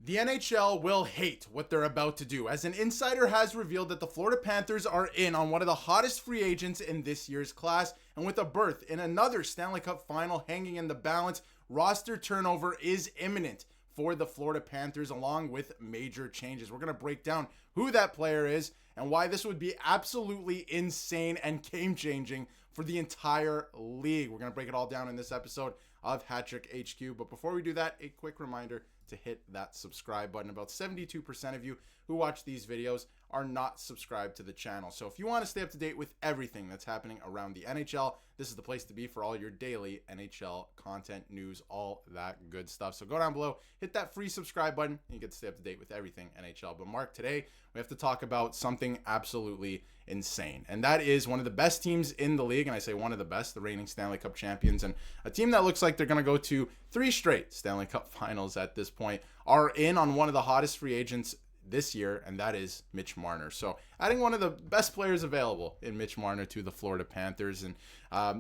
The NHL will hate what they're about to do, as an insider has revealed that the Florida Panthers are in on one of the hottest free agents in this year's class, and with a berth in another Stanley Cup final hanging in the balance, roster turnover is imminent for the Florida Panthers, along with major changes. We're going to break down who that player is and why this would be absolutely insane and game-changing for the entire league. We're going to break it all down in this episode of Hat-Trick HQ, but before we do that, a quick reminder to hit that subscribe button. About 72% of you who watch these videos are not subscribed to the channel. So if you want to stay up to date with everything that's happening around the NHL, this is the place to be for all your daily NHL content, news, all that good stuff. So go down below, hit that free subscribe button, and you get to stay up to date with everything NHL. But Mark, today we have to talk about something absolutely insane, and that is one of the best teams in the league, and I say one of the best, the reigning Stanley Cup champions, and a team that looks like they're going to go to 3 straight Stanley Cup finals at this point, are in on one of the hottest free agents this year, and that is Mitch Marner. So adding one of the best players available in Mitch Marner to the Florida Panthers, and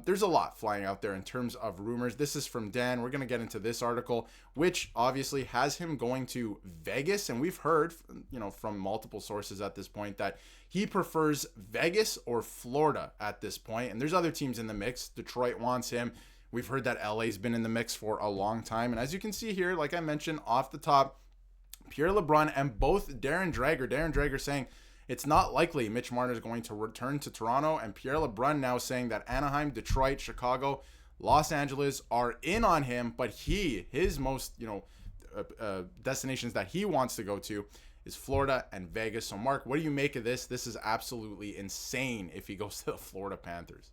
there's a lot flying out there in terms of rumors. This is from Dan. We're going to get into this article, which obviously has him going to Vegas, and we've heard, from multiple sources at this point that he prefers Vegas or Florida at this point, and there's other teams in the mix. Detroit wants him. We've heard that LA's been in the mix for a long time, and as you can see here, like I mentioned off the top, Pierre LeBrun and both Darren Dreger saying it's not likely Mitch Marner is going to return to Toronto, and Pierre LeBrun now saying that Anaheim, Detroit, Chicago, Los Angeles are in on him, but his most destinations that he wants to go to is Florida and Vegas. So Mark, what do you make of this? This is absolutely insane if he goes to the Florida Panthers.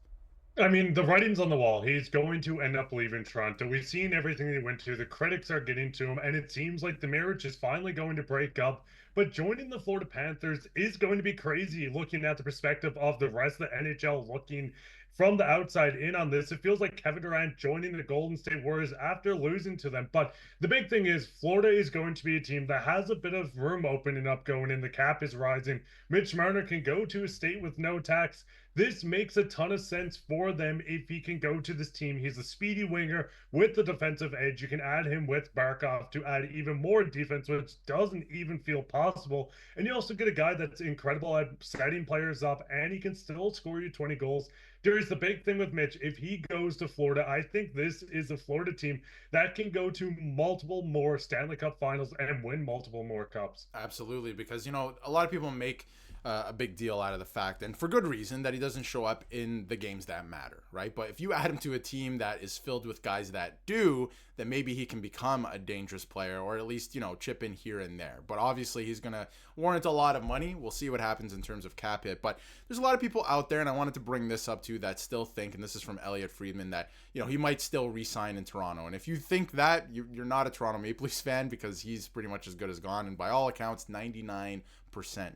I mean, the writing's on the wall. He's going to end up leaving Toronto. We've seen everything he went to. The critics are getting to him, and it seems like the marriage is finally going to break up. But joining the Florida Panthers is going to be crazy, looking at the perspective of the rest of the NHL, looking from the outside in on this. It feels like Kevin Durant joining the Golden State Warriors after losing to them. But the big thing is Florida is going to be a team that has a bit of room opening up going in. The cap is rising. Mitch Marner can go to a state with no tax. This makes a ton of sense for them if he can go to this team. He's a speedy winger with the defensive edge. You can add him with Barkov to add even more defense, which doesn't even feel possible. And you also get a guy that's incredible at setting players up, and he can still score you 20 goals. There's the big thing with Mitch. If he goes to Florida, I think this is a Florida team that can go to multiple more Stanley Cup finals and win multiple more cups. Absolutely, because, a lot of people make a big deal out of the fact, and for good reason, that he doesn't show up in the games that matter, right? But if you add him to a team that is filled with guys that do, then maybe he can become a dangerous player, or at least, chip in here and there. But obviously, he's going to warrant a lot of money. We'll see what happens in terms of cap hit. But there's a lot of people out there, and I wanted to bring this up too, that still think, and this is from Elliot Friedman, that, he might still re-sign in Toronto. And if you think that, you're not a Toronto Maple Leafs fan, because he's pretty much as good as gone. And by all accounts, 99%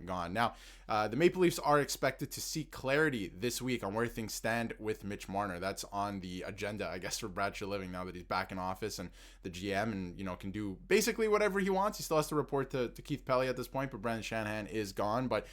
gone. Now, the Maple Leafs are expected to seek clarity this week on where things stand with Mitch Marner. That's on the agenda, I guess, for Brad Living now that he's back in office and the GM, and can do basically whatever he wants. He still has to report to Keith Pelly at this point, but Brendan Shanahan is gone. But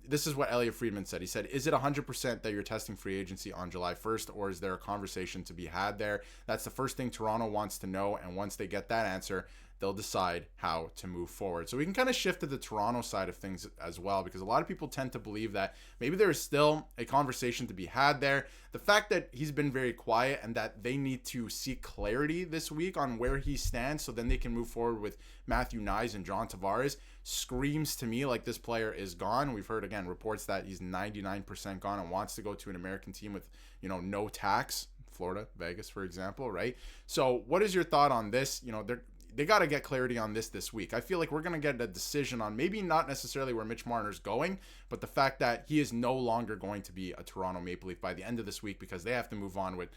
this is what Elliot Friedman said. He said, is it 100% that you're testing free agency on July 1st, or is there a conversation to be had there? That's the first thing Toronto wants to know, and once they get that answer, they'll decide how to move forward. So we can kind of shift to the Toronto side of things as well, because a lot of people tend to believe that maybe there is still a conversation to be had there. The fact that he's been very quiet and that they need to seek clarity this week on where he stands so then they can move forward with Matthew Knies and John Tavares screams to me like this player is gone. We've heard, again, reports that he's 99% gone and wants to go to an American team with, no tax, Florida, Vegas, for example, right? So what is your thought on this? They got to get clarity on this week. I feel like we're going to get a decision on maybe not necessarily where Mitch Marner's going, but the fact that he is no longer going to be a Toronto Maple Leaf by the end of this week, because they have to move on with,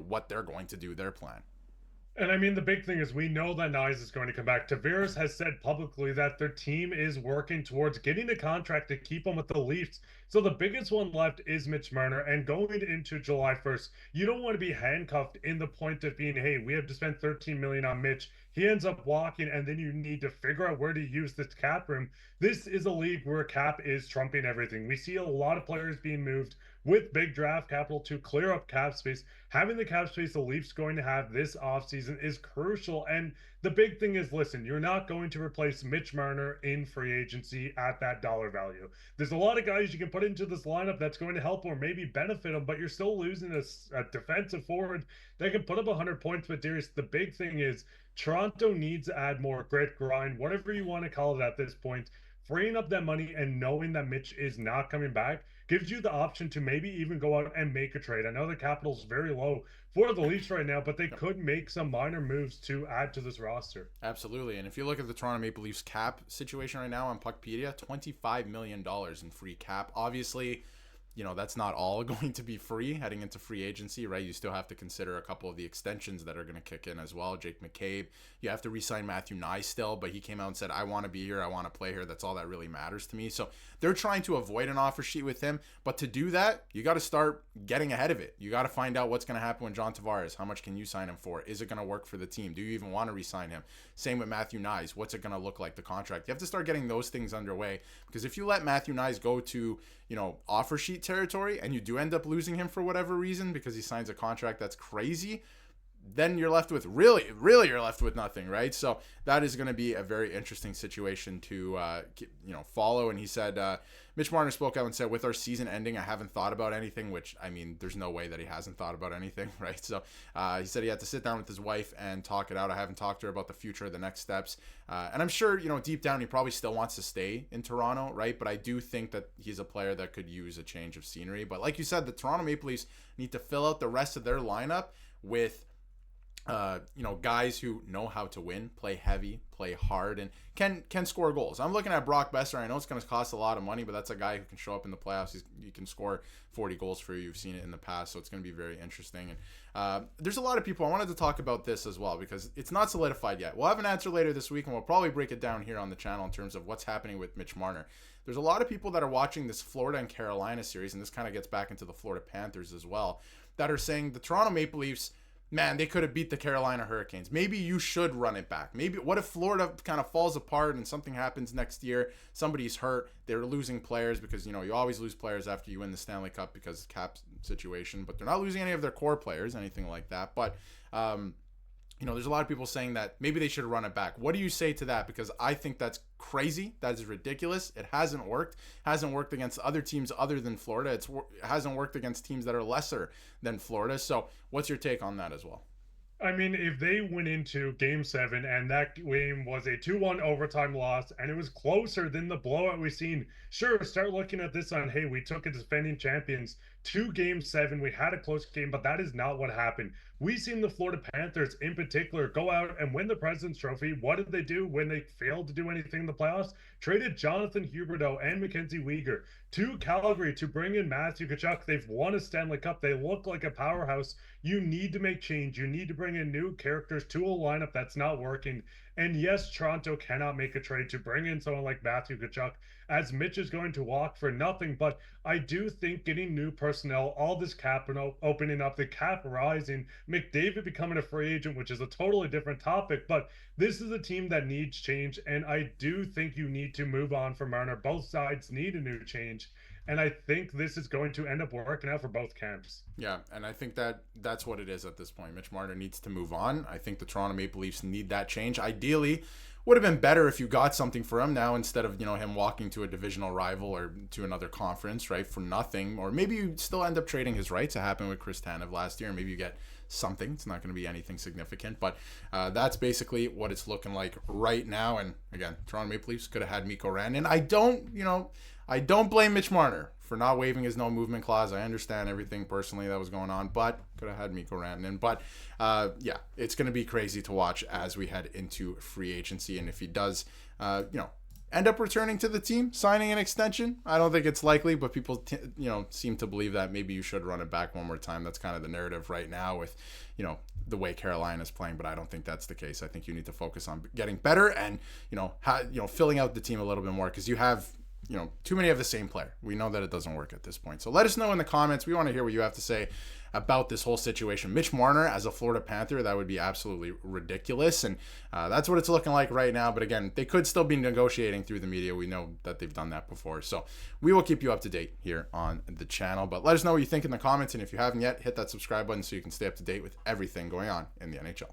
what they're going to do, their plan. And I mean, the big thing is we know that Knies is going to come back. Tavares has said publicly that their team is working towards getting a contract to keep him with the Leafs. So the biggest one left is Mitch Marner. And going into July 1st, you don't want to be handcuffed in the point of being, hey, we have to spend $13 million on Mitch. He ends up walking, and then you need to figure out where to use this cap room. This is a league where cap is trumping everything. We see a lot of players being moved with big draft capital to clear up cap space. Having the cap space the Leafs going to have this offseason is crucial. And the big thing is, listen, you're not going to replace Mitch Marner in free agency at that dollar value. There's a lot of guys you can put into this lineup that's going to help or maybe benefit them, but you're still losing a defensive forward that can put up 100 points with Darius. The big thing is Toronto needs to add more grit, grind, whatever you want to call it at this point. Freeing up that money and knowing that Mitch is not coming back gives you the option to maybe even go out and make a trade. I know the capital's very low for the Leafs right now, but they could make some minor moves to add to this roster. Absolutely. And if you look at the Toronto Maple Leafs cap situation right now on Puckpedia, $25 million in free cap. Obviously, that's not all going to be free heading into free agency, right? You still have to consider a couple of the extensions that are going to kick in as well. Jake McCabe, you have to re-sign Matthew Nye still, but he came out and said, I want to be here. I want to play here. That's all that really matters to me. So they're trying to avoid an offer sheet with him. But to do that, you got to start getting ahead of it. You got to find out what's going to happen with John Tavares. How much can you sign him for? Is it going to work for the team? Do you even want to re-sign him? Same with Matthew Nyes. What's it going to look like, the contract? You have to start getting those things underway, because if you let Matthew Nyes go to, offer sheet territory and you do end up losing him for whatever reason because he signs a contract that's crazy, then you're left with really you're left with nothing, right? So that is going to be a very interesting situation to follow. And he said, Mitch Marner spoke out and said, with our season ending, I haven't thought about anything, which, I mean, there's no way that he hasn't thought about anything, right? So he said he had to sit down with his wife and talk it out. I haven't talked to her about the future, the next steps. And I'm sure, deep down, he probably still wants to stay in Toronto, right? But I do think that he's a player that could use a change of scenery. But like you said, the Toronto Maple Leafs need to fill out the rest of their lineup with guys who know how to win, play heavy, play hard, and can score goals. I'm looking at Brock Besser. I know it's going to cost a lot of money, but that's a guy who can show up in the playoffs. He can score 40 goals for you. You've seen it in the past, so it's going to be very interesting. And there's a lot of people. I wanted to talk about this as well because it's not solidified yet. We'll have an answer later this week, and we'll probably break it down here on the channel in terms of what's happening with Mitch Marner. There's a lot of people that are watching this Florida and Carolina series, and this kind of gets back into the Florida Panthers as well, that are saying the Toronto Maple Leafs, man, they could have beat the Carolina Hurricanes. Maybe you should run it back. Maybe what if Florida kind of falls apart and something happens next year? Somebody's hurt. They're losing players because, you always lose players after you win the Stanley Cup because cap situation. But they're not losing any of their core players, anything like that. But, there's a lot of people saying that maybe they should run it back. What do you say to that? Because I think that's crazy. That is ridiculous. It hasn't worked. Hasn't worked against other teams other than Florida. It hasn't worked against teams that are lesser than Florida. So what's your take on that as well? I mean, if they went into Game 7 and that game was a 2-1 overtime loss and it was closer than the blowout we've seen, sure, start looking at this on, hey, we took a defending champions to Game 7. We had a close game, but that is not what happened. We've seen the Florida Panthers in particular go out and win the President's Trophy. What did they do when they failed to do anything in the playoffs? Traded Jonathan Huberdeau and Mackenzie Weegar to Calgary to bring in Matthew Tkachuk. They've won a Stanley Cup. They look like a powerhouse. You need to make change. You need to bring in new characters to a lineup that's not working. And yes, Toronto cannot make a trade to bring in someone like Matthew Tkachuk, as Mitch is going to walk for nothing. But I do think getting new personnel, all this cap opening up, the cap rising, McDavid becoming a free agent, which is a totally different topic. But this is a team that needs change. And I do think you need to move on from Marner. Both sides need a new change. And I think this is going to end up working out for both camps. Yeah, and I think that's what it is at this point. Mitch Marner needs to move on. I think the Toronto Maple Leafs need that change. Ideally, would have been better if you got something for him now instead of, him walking to a divisional rival or to another conference, right, for nothing. Or maybe you still end up trading his rights. It happened with Chris Tanev last year. Maybe you get something. It's not going to be anything significant. But that's basically what it's looking like right now. And, again, Toronto Maple Leafs could have had Mikko Rantanen. I don't blame Mitch Marner for not waiving his no movement clause. I understand everything personally that was going on, but could have had Mikko Rantanen. But it's going to be crazy to watch as we head into free agency. And if he does, end up returning to the team, signing an extension, I don't think it's likely, but people, seem to believe that maybe you should run it back one more time. That's kind of the narrative right now with, the way Carolina's playing, but I don't think that's the case. I think you need to focus on getting better and, filling out the team a little bit more because you have, too many of the same player. We know that it doesn't work at this point. So let us know in the comments. We want to hear what you have to say about this whole situation. Mitch Marner as a Florida Panther, that would be absolutely ridiculous. And that's what it's looking like right now. But again, they could still be negotiating through the media. We know that they've done that before. So we will keep you up to date here on the channel. But let us know what you think in the comments. And if you haven't yet, hit that subscribe button so you can stay up to date with everything going on in the NHL.